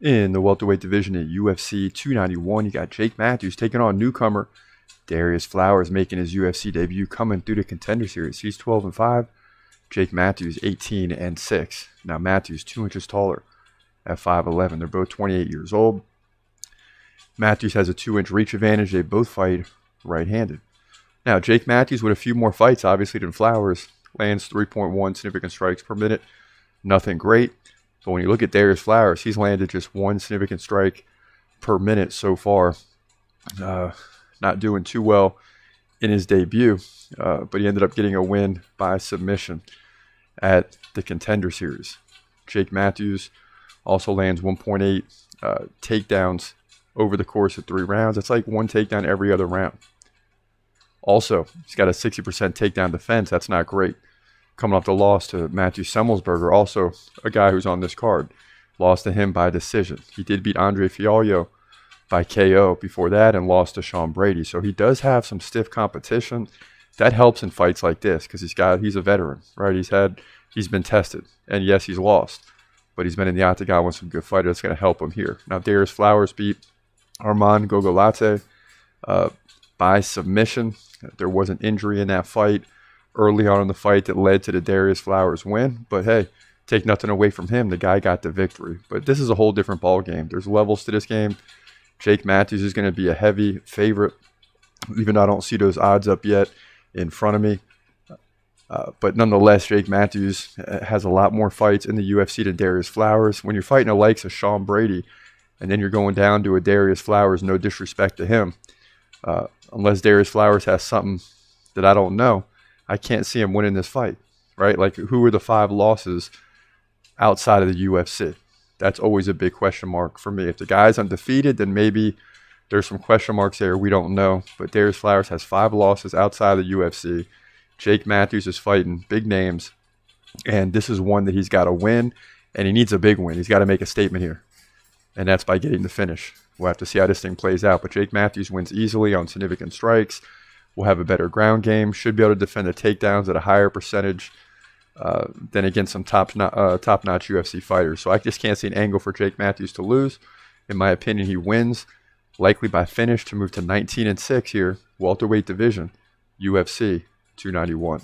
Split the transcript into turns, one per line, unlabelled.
In the welterweight division at UFC 291, you got Jake Mathews taking on newcomer Darius Flowers, making his UFC debut, coming through the Contender Series. He's 12-5. Jake Mathews 18-6. Now Mathews 2 inches taller at 5'11". They're both 28 years old. Mathews has a 2-inch reach advantage. They both fight right-handed. Now Jake Mathews with a few more fights, obviously, than Flowers, lands 3.1 significant strikes per minute. Nothing great. But when you look at Darius Flowers, he's landed just 1 significant strike per minute so far. Not doing too well in his debut, but he ended up getting a win by submission at the Contender Series. Jake Mathews also lands 1.8 takedowns over the course of 3 rounds. That's like 1 takedown every other round. Also, he's got a 60% takedown defense. That's not great. Coming off the loss to Matthew Semmelsberger, also a guy who's on this card. Lost to him by decision. He did beat Andre Fialho by KO before that and lost to Sean Brady. So he does have some stiff competition. That helps in fights like this because he's a veteran, right? He's been tested. And yes, he's lost. But he's been in the octagon with some good fighters. That's going to help him here. Now, Darius Flowers beat Arman Gogolate by submission. There was an injury in that fight early on in the fight that led to the Darius Flowers win. But hey, take nothing away from him. The guy got the victory. But this is a whole different ball game. There's levels to this game. Jake Mathews is going to be a heavy favorite, even though I don't see those odds up yet in front of me. But nonetheless, Jake Mathews has a lot more fights in the UFC than Darius Flowers. When you're fighting the likes of Sean Brady, and then you're going down to a Darius Flowers, no disrespect to him, unless Darius Flowers has something that I don't know, I can't see him winning this fight, right? Like, who are the 5 losses outside of the UFC? That's always a big question mark for me. If the guy's undefeated, then maybe there's some question marks there. We don't know. But Darius Flowers has 5 losses outside of the UFC. Jake Mathews is fighting big names, and this is one that he's got to win, and he needs a big win. He's got to make a statement here, and that's by getting the finish. We'll have to see how this thing plays out. But Jake Mathews wins easily on significant strikes. Will have a better ground game. Should be able to defend the takedowns at a higher percentage than against some top-notch UFC fighters. So I just can't see an angle for Jake Mathews to lose. In my opinion, he wins, likely by finish, to move to 19-6 here, welterweight division, UFC 291.